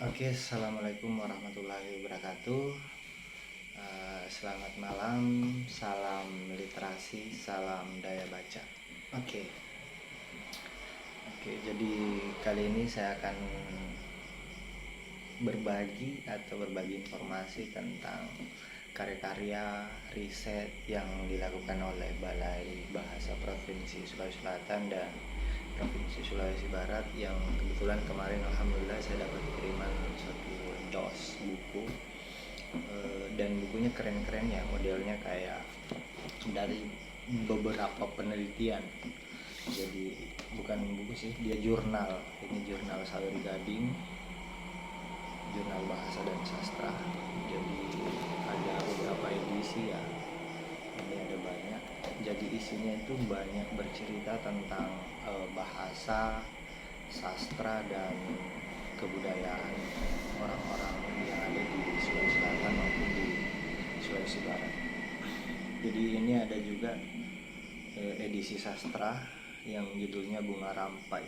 Oke, assalamualaikum warahmatullahi wabarakatuh. Selamat malam, salam literasi, salam daya baca. Oke, jadi kali ini saya akan berbagi informasi tentang karya-karya riset yang dilakukan oleh Balai Bahasa Provinsi Sulawesi Selatan dan Provinsi Sulawesi Barat, yang kebetulan kemarin alhamdulillah saya dapat kiriman satu dos buku. Dan bukunya keren-keren ya, modelnya kayak dari beberapa penelitian. Jadi bukan buku sih, dia jurnal. Ini jurnal Sawer Gading, jurnal bahasa dan sastra. Jadi ada beberapa edisi ya, ini ada banyak. Jadi isinya itu banyak bercerita tentang bahasa, sastra, dan kebudayaan orang-orang yang ada di Sulawesi Selatan maupun di Sulawesi Barat. Jadi ini ada juga edisi sastra yang judulnya Bunga Rampai.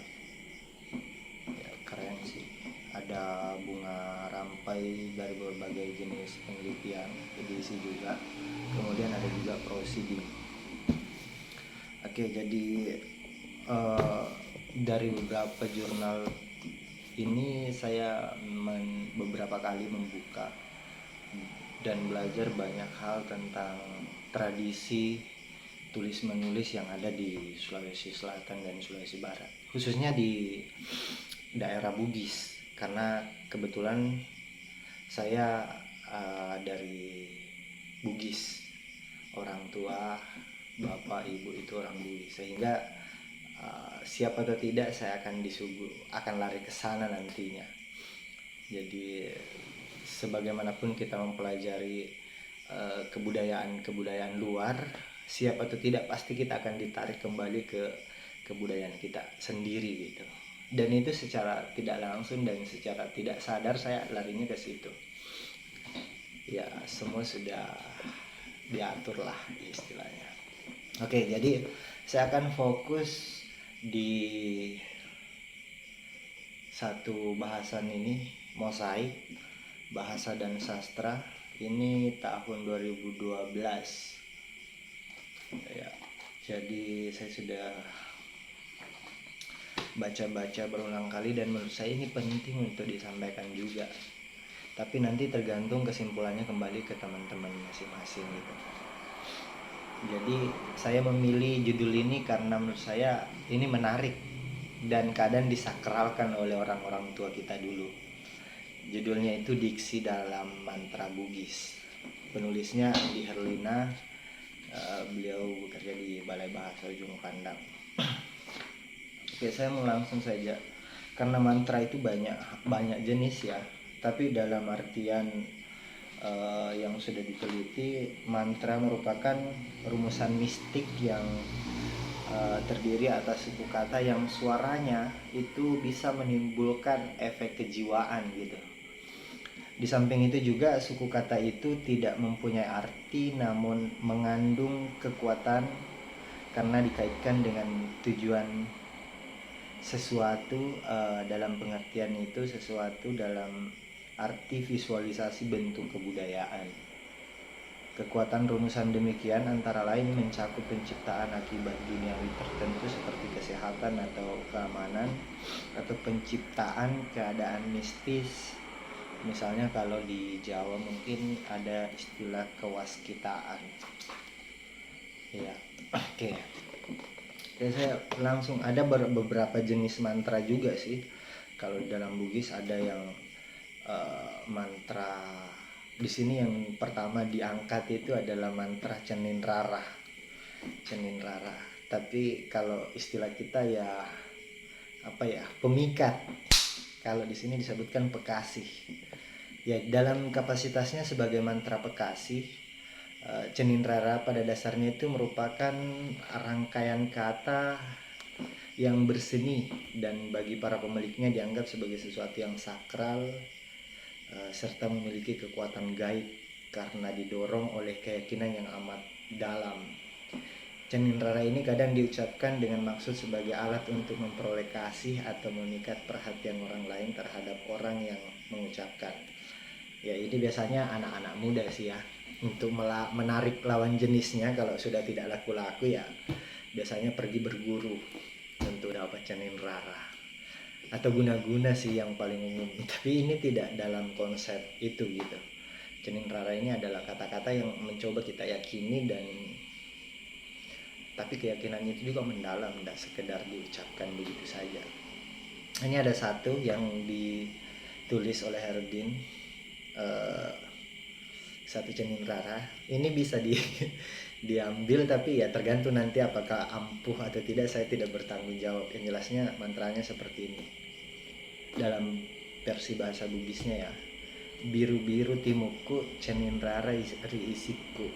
Ya, keren sih. Ada bunga rampai dari berbagai jenis penelitian, edisi juga. Kemudian ada juga prosiding. Oke, jadi dari beberapa jurnal ini saya beberapa kali membuka dan belajar banyak hal tentang tradisi tulis menulis yang ada di Sulawesi Selatan dan Sulawesi Barat, khususnya di daerah Bugis, karena kebetulan saya dari Bugis, orang tua bapak ibu itu orang Bugis, sehingga siapa atau tidak saya akan lari ke sana nantinya. Jadi sebagaimanapun kita mempelajari kebudayaan luar, siap atau tidak pasti kita akan ditarik kembali ke kebudayaan kita sendiri gitu. Dan itu secara tidak langsung dan secara tidak sadar saya larinya ke situ. Ya, semua sudah diatur lah istilahnya. Oke, jadi saya akan fokus di satu bahasan ini, mosaik bahasa dan sastra. Ini tahun 2012 ya. Jadi saya sudah baca-baca berulang kali dan menurut saya ini penting untuk disampaikan juga. Tapi nanti tergantung kesimpulannya kembali ke teman-teman masing-masing gitu. Jadi saya memilih judul ini karena menurut saya ini menarik dan kadang disakralkan oleh orang-orang tua kita dulu. Judulnya itu Diksi dalam Mantra Bugis. Penulisnya Andi Herlina. Beliau bekerja di Balai Bahasa Ujung Pandang. Oke, saya mau langsung saja. Karena mantra itu banyak jenis ya. Tapi dalam artian yang sudah diteliti, mantra merupakan rumusan mistik yang terdiri atas suku kata yang suaranya itu bisa menimbulkan efek kejiwaan gitu. Di samping itu juga suku kata itu tidak mempunyai arti namun mengandung kekuatan karena dikaitkan dengan tujuan sesuatu. Dalam pengertian itu sesuatu dalam arti visualisasi bentuk kebudayaan. Kekuatan rumusan demikian antara lain mencakup penciptaan akibat duniawi tertentu seperti kesehatan atau keamanan, atau penciptaan keadaan mistis. Misalnya kalau di Jawa mungkin ada istilah kewaskitaan. Ya, oke. Dan saya langsung ada beberapa jenis mantra juga sih. Kalau dalam Bugis ada yang mantra. Di sini yang pertama diangkat itu adalah mantra Cenin Rarah. Cenin Rarah. Tapi kalau istilah kita ya pemikat. Kalau di sini disebutkan pekasih. Ya, dalam kapasitasnya sebagai mantra pekasih, Cenin Rara pada dasarnya itu merupakan rangkaian kata yang berseni dan bagi para pemiliknya dianggap sebagai sesuatu yang sakral, serta memiliki kekuatan gaib karena didorong oleh keyakinan yang amat dalam. Cenin rara ini kadang diucapkan dengan maksud sebagai alat untuk memperoleh kasih atau memikat perhatian orang lain terhadap orang yang mengucapkan. Ya ini biasanya anak-anak muda sih ya, untuk menarik lawan jenisnya. Kalau sudah tidak laku-laku ya biasanya pergi berguru untuk dapat cenin rara, atau guna-guna sih yang paling umum. Tapi ini tidak dalam konsep itu gitu. Cenin rara ini adalah kata-kata yang mencoba kita yakini, dan tapi keyakinannya itu juga mendalam, tidak sekedar diucapkan begitu saja. Ini ada satu yang ditulis oleh Herdin, satu cenin rara. Ini bisa diambil, tapi ya tergantung nanti apakah ampuh atau tidak, saya tidak bertanggung jawab. Yang jelasnya mantranya seperti ini dalam versi bahasa Bugisnya ya. Biru-biru timuku cenin rara riisiku,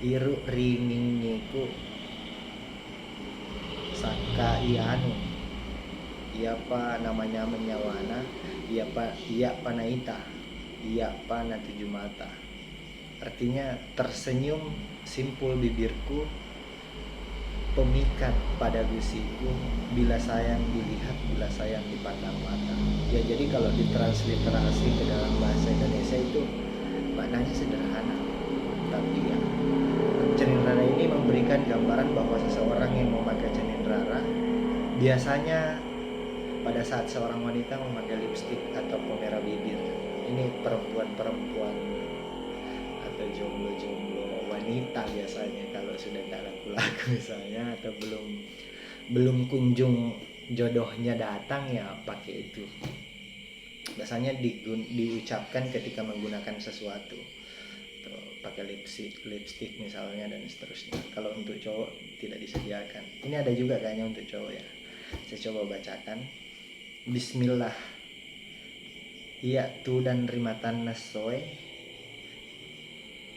iru ringingiku saka ianu, iya pa namanya menyawana, iya pa naita, iya pa na tujuh mata. Artinya tersenyum simpul bibirku, pemikat pada gusiku, bila sayang dilihat, bila sayang dipandang mata. Ya jadi kalau ditransliterasi ke dalam bahasa Indonesia itu maknanya sederhana, tapi ya cenin rara ini memberikan gambaran bahwa seseorang yang memakai cenin rara biasanya pada saat seorang wanita memakai lipstik atau pemerah bibir. Ini perempuan-perempuan atau jomblo-jomblo wanita biasanya kalau sudah tidak laku-laku misalnya, atau belum kunjung jodohnya datang, ya pakai itu. Biasanya diucapkan ketika menggunakan sesuatu, pakai lipstick misalnya dan seterusnya. Kalau untuk cowok tidak disediakan. Ini ada juga kayaknya untuk cowok ya. Saya coba bacakan. Bismillah. Iya tu dan rimatan nasoy.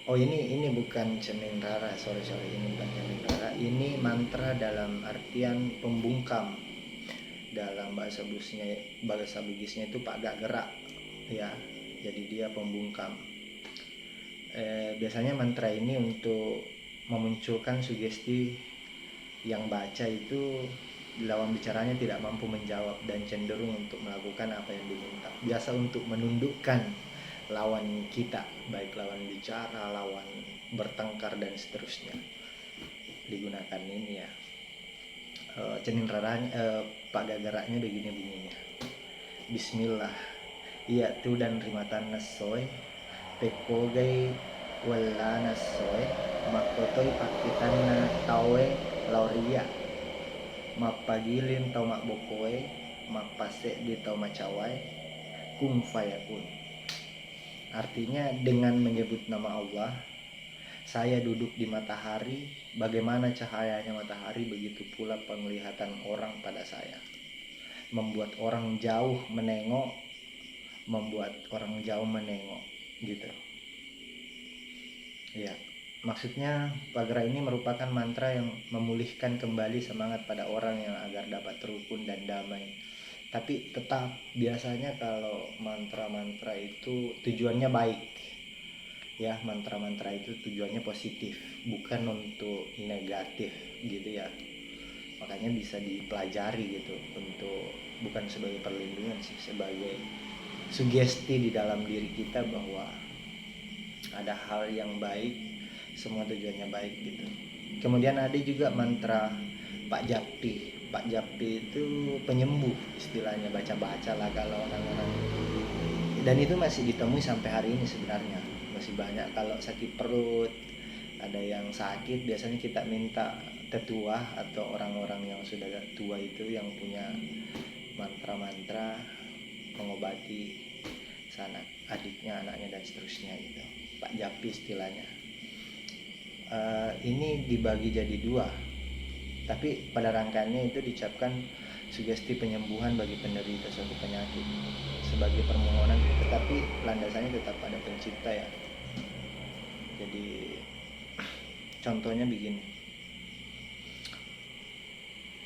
Oh ini bukan cenin rara, sorry ini bukan cenin rara. Ini mantra dalam artian pembungkam. Dalam bahasa Bugisnya itu pak gak gerak ya. Jadi dia pembungkam. Biasanya mantra ini untuk memunculkan sugesti yang baca itu lawan bicaranya tidak mampu menjawab dan cenderung untuk melakukan apa yang diminta. Biasa untuk menundukkan lawan kita, baik lawan bicara, lawan bertengkar dan seterusnya. Digunakan ini ya. Cenin raranya, pak gagaraknya begini bunyinya. Bismillah. Iya tu dan rimatan nasoy. Pekogai wala nasoy makotoy pakitan na tawe lauria mapagilin tau makbokoy mapase di tau macawai kum fayakun. Artinya dengan menyebut nama Allah saya duduk di matahari, bagaimana cahayanya matahari begitu pula penglihatan orang pada saya, membuat orang jauh menengok gitu ya. Maksudnya pagra ini merupakan mantra yang memulihkan kembali semangat pada orang yang agar dapat rukun dan damai. Tapi tetap biasanya kalau mantra-mantra itu tujuannya baik ya, mantra-mantra itu tujuannya positif, bukan untuk negatif gitu ya. Makanya bisa dipelajari gitu, untuk bukan sebagai perlindungan sih, sebagai sugesti di dalam diri kita bahwa ada hal yang baik, semua tujuannya baik gitu. Kemudian ada juga mantra Pak Japi. Pak Japi itu penyembuh istilahnya, baca-baca lah kalau orang-orang, dan itu masih ditemui sampai hari ini sebenarnya, masih banyak. Kalau sakit perut, ada yang sakit, biasanya kita minta tetua atau orang-orang yang sudah tua itu yang punya mantra-mantra mengobati sanak adiknya, anaknya dan seterusnya gitu. Pak Japi istilahnya. Ini dibagi jadi dua, tapi pada rangkaiannya itu diucapkan sugesti penyembuhan bagi penderita suatu penyakit sebagai permohonan, tetapi landasannya tetap pada pencipta ya. Jadi contohnya begini,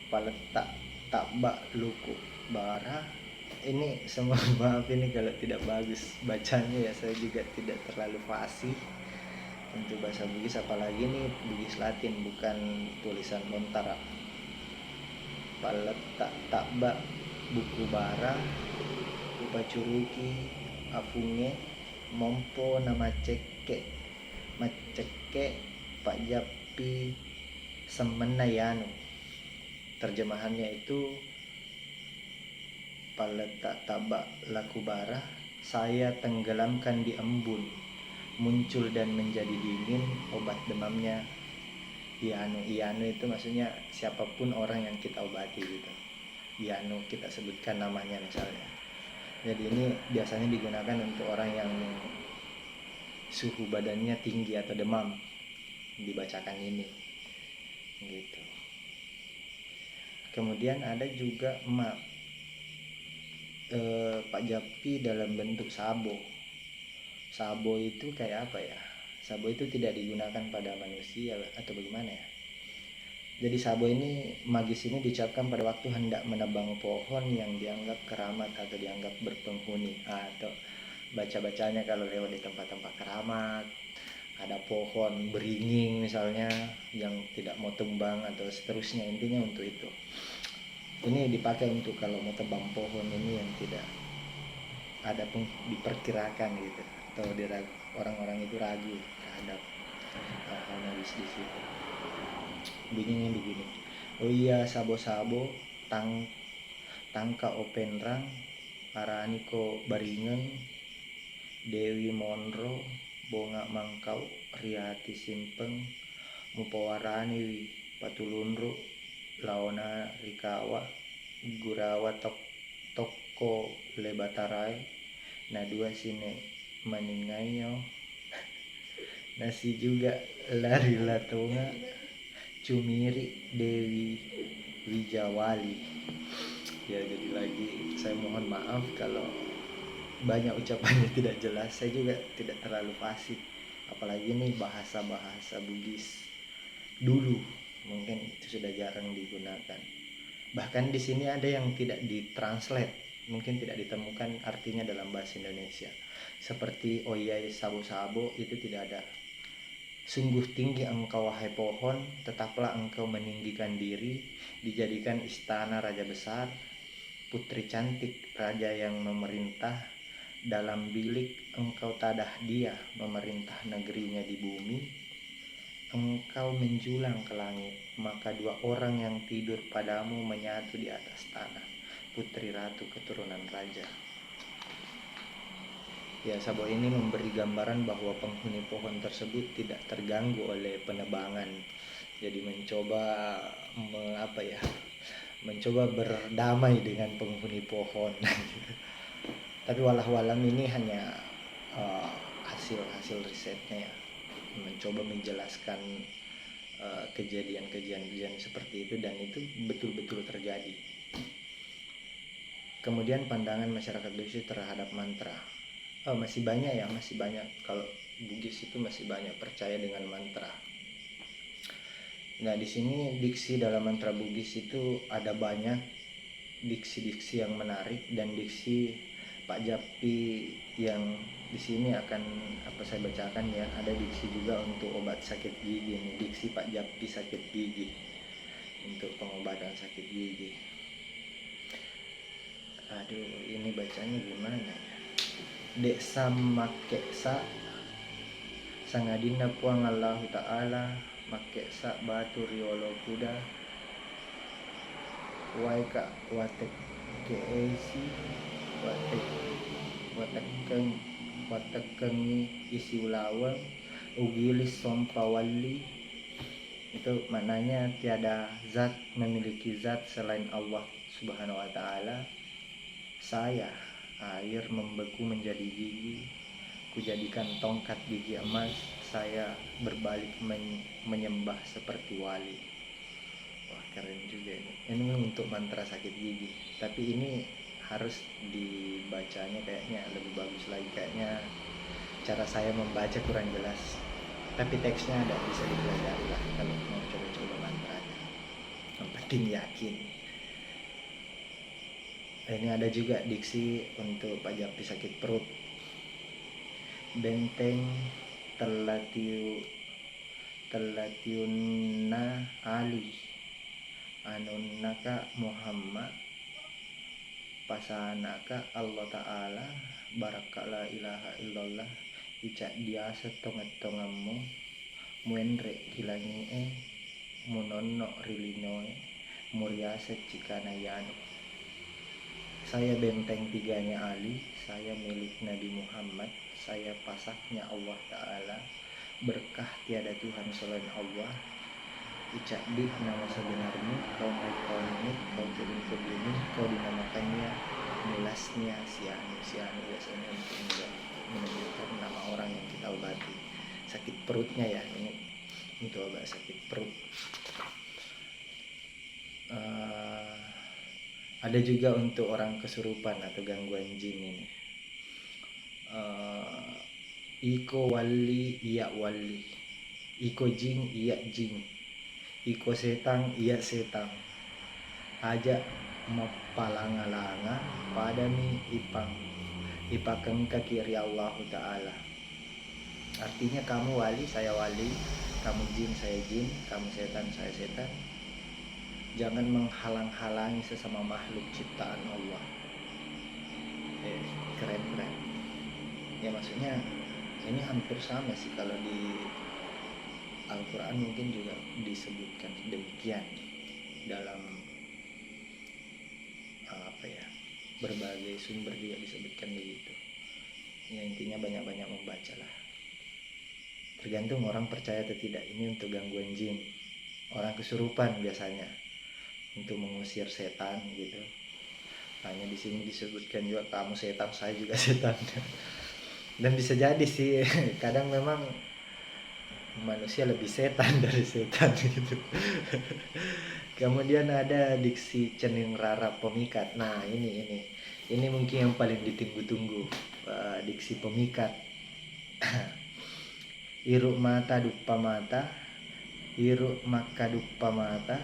paletak takbak luku bara. Ini semua maaf ini kalau tidak bagus bacanya ya, saya juga tidak terlalu fasih, untuk bahasa Bugis, apalagi nih Bugis Latin, bukan tulisan Lontara. Paletak takba buku bara upacuruki afunge mompo nama ceke maceke pak japi semenayanu. Terjemahannya itu, paletak tabak laku bara, saya tenggelamkan di embun, muncul dan menjadi dingin obat demamnya Ianu. Ianu itu maksudnya siapapun orang yang kita obati gitu. Ianu kita sebutkan namanya misalnya. Jadi ini biasanya digunakan untuk orang yang suhu badannya tinggi atau demam, dibacakan ini gitu. Kemudian ada juga Pak Japi dalam bentuk sabo. Sabo itu kayak apa ya? Sabo itu tidak digunakan pada manusia atau bagaimana ya? Jadi sabo ini, magis ini diucapkan pada waktu hendak menebang pohon yang dianggap keramat atau dianggap berpenghuni. Atau baca-bacanya kalau lewat di tempat-tempat keramat, ada pohon beringin misalnya yang tidak mau tumbang atau seterusnya, intinya untuk itu. Ini dipakai untuk kalau mau tebang pohon ini yang tidak ada pun diperkirakan gitu, atau orang-orang itu ragu terhadap hal-hal magis di situ. Bunyinya begini, oh iya sabo-sabo tangka openrang araniko baringen Dewi Monro bonga mangkau riati simpeng mupawarani wi patulunru laona rikawa gurawa toko lebatarai na dua sine maningayo nasi juga lari latonga cumiri Dewi Wijawali. Ya, jadi lagi saya mohon maaf kalau banyak ucapannya tidak jelas, saya juga tidak terlalu fasih, apalagi ini bahasa-bahasa Bugis dulu, mungkin itu sudah jarang digunakan. Bahkan di sini ada yang tidak ditranslate, mungkin tidak ditemukan artinya dalam bahasa Indonesia. Seperti oyai sabo-sabo itu tidak ada. Sungguh tinggi engkau wahai pohon, tetaplah engkau meninggikan diri, dijadikan istana raja besar, putri cantik raja yang memerintah dalam bilik engkau tadah dia memerintah negerinya di bumi. Engkau menjulang ke langit, maka dua orang yang tidur padamu menyatu di atas tanah, putri ratu keturunan raja. Ya, sabo ini memberi gambaran bahwa penghuni pohon tersebut tidak terganggu oleh penebangan. Jadi mencoba mencoba berdamai dengan penghuni pohon. Tapi walau ini hanya hasil risetnya ya, mencoba menjelaskan kejadian-kejadian seperti itu, dan itu betul-betul terjadi. Kemudian pandangan masyarakat Bugis terhadap mantra. Masih banyak kalau Bugis itu masih banyak percaya dengan mantra. Nah, di sini diksi dalam mantra Bugis itu ada banyak diksi-diksi yang menarik, dan diksi Pak Japi yang di sini akan saya bacakan ya. Ada diksi juga untuk obat sakit gigi nih, diksi Pak Japi sakit gigi untuk pengobatan sakit gigi. Aduh, ini bacanya gimana ya? Deksa makeksa sangadina puang Allah Ta'ala makeksa batu riolo kuda waika watek keesi watekengi isi ulawang ugilis sompawali. Itu maknanya tiada zat memiliki zat selain Allah Subhanahu wa Ta'ala. Saya air membeku menjadi gigi, kujadikan tongkat gigi emas, saya berbalik menyembah seperti wali. Wah, keren juga ini. Ini untuk mantra sakit gigi, tapi ini harus dibacanya kayaknya lebih bagus lagi. Kayaknya cara saya membaca kurang jelas, tapi teksnya ada, bisa dipelajari lah kalau mau coba-coba mantranya. Yang penting yakin. Ini ada juga diksi untuk Pak Japi sakit perut. Benteng telatiunna Ali anunnaka Muhammad pasanaka Allah Ta'ala baraka la ilaha illallah icak biasa tonget-tongamu muenre kilangi munono rilinoe muriasa cikanayanu. Saya benteng tiganya Ali, saya milik Nabi Muhammad, saya pasaknya Allah Ta'ala, berkah tiada Tuhan selain Allah. Ucap di nama sebenarnya, kau naik kau ini, kau turun ke bumi, kau dinamakannya mulasnya sianu biasanya untuk menunjukkan nama orang yang kita obati. Sakit perutnya ya, ini itu obat sakit perut. Ada juga untuk orang kesurupan atau gangguan jin ini. Iko wali iya wali, iko jin iya jin, iko setang iya setang, aja mapalanga-langa pada mi ipakeng ke kiri Allah Ta'ala. Artinya kamu wali, saya wali, kamu jin, saya jin, kamu setan, saya setan. Jangan menghalang-halangi sesama makhluk ciptaan Allah. Keren. Ya maksudnya ini hampir sama sih kalau di Al-Quran mungkin juga disebutkan demikian dalam berbagai sumber juga disebutkan begitu. Ya intinya banyak-banyak membaca lah. Tergantung orang percaya atau tidak. Ini untuk gangguan jin, orang kesurupan biasanya untuk mengusir setan gitu. Hanya di sini disebutkan juga kamu setan, saya juga setan. Dan bisa jadi sih kadang memang manusia lebih setan dari setan gitu. Kemudian ada diksi cening rara pemikat. Nah ini mungkin yang paling ditunggu-tunggu, diksi pemikat. Iruk mata dupa mata, iruk maka dupa mata,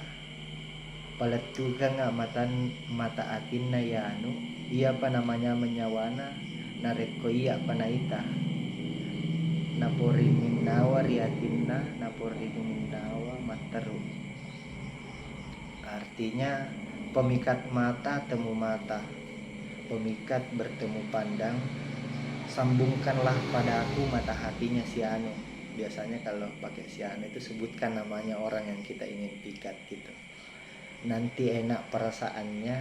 paletukan mata atin na yanu, iya pa namanya menyawana, nareko iya pa naita, napori minawa riatinna, napori minawa mataru. Artinya pemikat mata temu mata, pemikat bertemu pandang, sambungkanlah padaku mata hatinya si anu. Biasanya kalau pakai si anu itu sebutkan namanya orang yang kita ingin pikat gitu. Nanti enak perasaannya,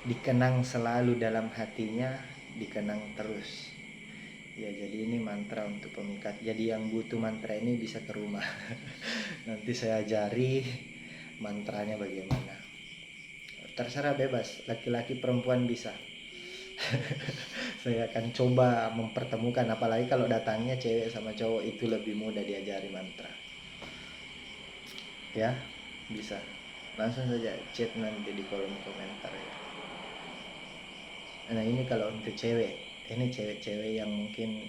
dikenang selalu dalam hatinya, dikenang terus. Ya jadi ini mantra untuk pemikat. Jadi yang butuh mantra ini bisa ke rumah. Nanti saya ajari mantranya bagaimana. Terserah bebas, laki-laki perempuan bisa. Saya akan coba mempertemukan, apalagi kalau datangnya cewek sama cowok itu lebih mudah diajari mantra. Ya, bisa. Langsung saja chat nanti di kolom komentar ya. Nah ini kalau untuk cewek, ini cewek-cewek yang mungkin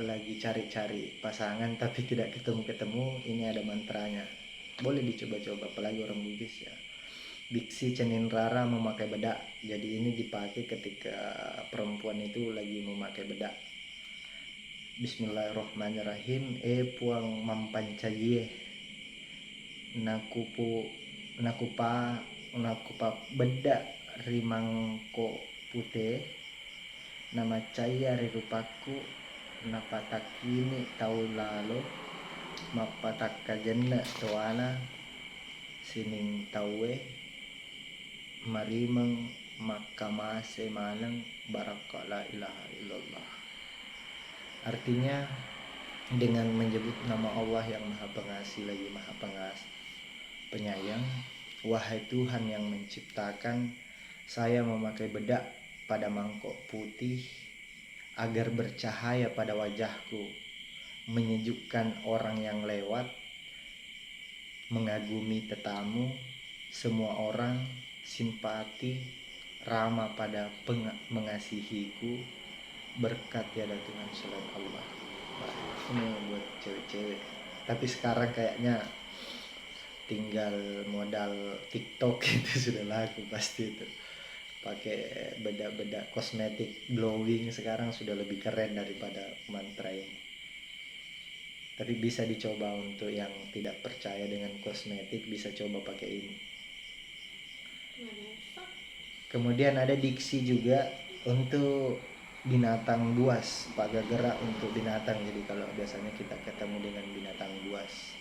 lagi cari-cari pasangan tapi tidak ketemu-ketemu, ini ada mantranya. Boleh dicoba-coba, apalagi orang Bugis ya. Diksi cenin rara memakai bedak. Jadi ini dipakai ketika perempuan itu lagi memakai bedak. Bismillahirrahmanirrahim. Puang mampancaye nakupa bedak rimangko putih nama caya rirupaku napatakini tahun lalu mapatakajenna toana sining tawe marimeng makamase maneng baraka la ilaha illallah. Artinya dengan menyebut nama Allah yang maha pengasih lagi maha penyayang, wahai Tuhan yang menciptakan, saya memakai bedak pada mangkok putih agar bercahaya pada wajahku, menyejukkan orang yang lewat, mengagumi tetamu, semua orang simpati, ramah pada mengasihiku, berkat tiada Tuhan selain Allah. Wah, ini buat cewek-cewek. Tapi sekarang kayaknya tinggal modal TikTok itu sudah laku pasti itu. Pakai bedak-bedak kosmetik glowing sekarang sudah lebih keren daripada mantra ini. Tapi bisa dicoba untuk yang tidak percaya dengan kosmetik, bisa coba pakai ini. Kemudian ada diksi juga untuk binatang buas, pada gerak untuk binatang. Jadi kalau biasanya kita ketemu dengan binatang buas,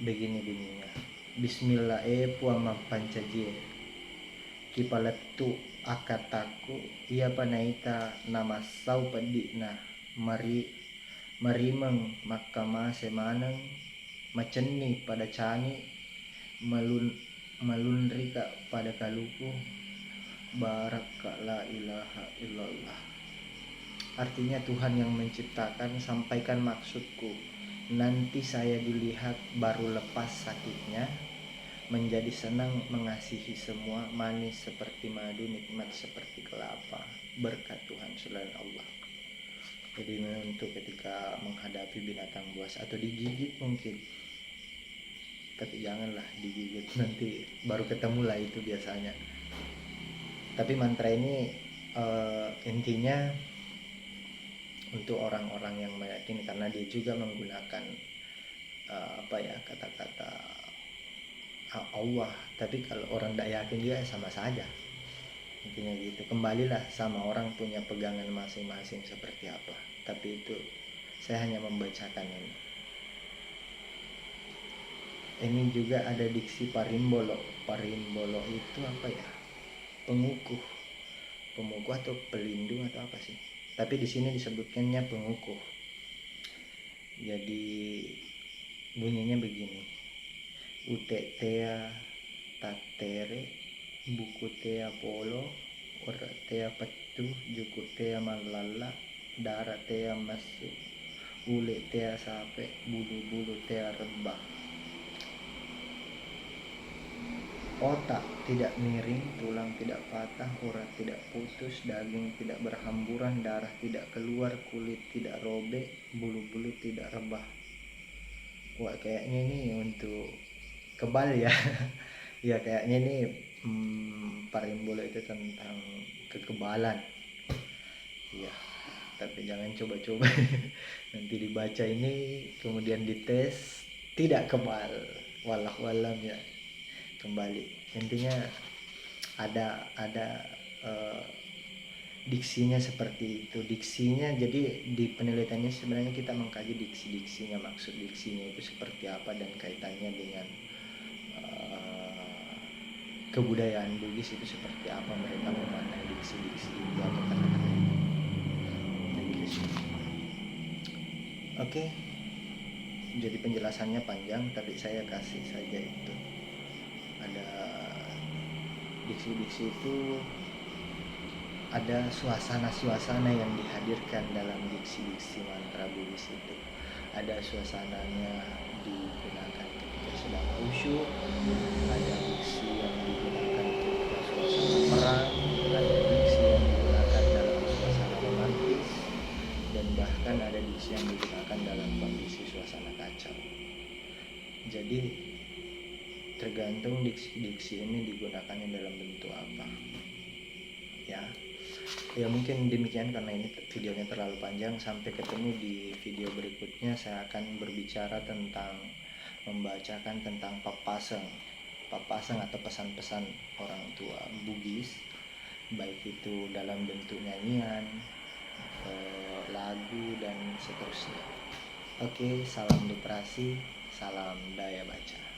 begini bunyinya: Bismillah puama pancajir kipaletu akataku ia panaita nama sau padikna marimeng makama semaneng maceni pada cani malunri ka pada kaluku barak ka la ilaha illallah. Artinya, Tuhan yang menciptakan, sampaikan maksudku. Nanti saya dilihat baru lepas sakitnya, menjadi senang, mengasihi semua, manis seperti madu, nikmat seperti kelapa, berkat Tuhan selain Allah. Jadi untuk ketika menghadapi binatang buas atau digigit mungkin, tapi janganlah digigit, nanti baru ketemu lah itu biasanya. Tapi mantra ini intinya untuk orang-orang yang meyakini, karena dia juga menggunakan kata-kata Allah. Tapi kalau orang tidak yakin juga sama saja, intinya gitu. Kembalilah sama orang punya pegangan masing-masing seperti apa. Tapi itu saya hanya membacakan ini. Ini juga ada diksi parimbolo. Parimbolo itu apa ya? Pengukuh atau pelindung atau apa sih? Tapi di sini disebutkannya pengukuh. Jadi bunyinya begini: utetea tatere bukutea polo oratea patu jukutea malala daratea masuk uletea sape bulu-bulu tea rebah. Otak tidak miring, tulang tidak patah, urat tidak putus, daging tidak berhamburan, darah tidak keluar, kulit tidak robek, bulu-bulu tidak rebah. Wah, kayaknya ini untuk kebal ya. Ya kayaknya ini parimbolo itu tentang kekebalan. Ya, tapi jangan coba-coba. Nanti dibaca ini kemudian dites tidak kebal. Wallahualam ya. Kembali intinya ada diksinya seperti itu. Diksinya, jadi di penelitiannya sebenarnya kita mengkaji diksinya, maksud diksinya itu seperti apa dan kaitannya dengan kebudayaan Bugis itu seperti apa, mereka memaknai diksi-diksi itu atau kata-kata Inggris. Oke. Jadi penjelasannya panjang, tapi saya kasih saja itu. Ada diksi-diksi itu, ada suasana-suasana yang dihadirkan dalam diksi-diksi mantra Bugis itu. Ada suasananya digunakan ketika sedang khusyuk, ada diksi yang digunakan ketika suasana perang, ada diksi yang digunakan dalam suasana romantis, dan bahkan ada diksi yang digunakan dalam kondisi suasana kacau. Jadi tergantung diksi ini digunakannya dalam bentuk apa. Ya mungkin demikian, karena ini videonya terlalu panjang. Sampai ketemu di video berikutnya. Saya akan berbicara tentang, membacakan tentang papaseng atau pesan-pesan orang tua Bugis, baik itu dalam bentuk nyanyian, lagu, dan seterusnya. Oke, salam literasi, salam daya baca.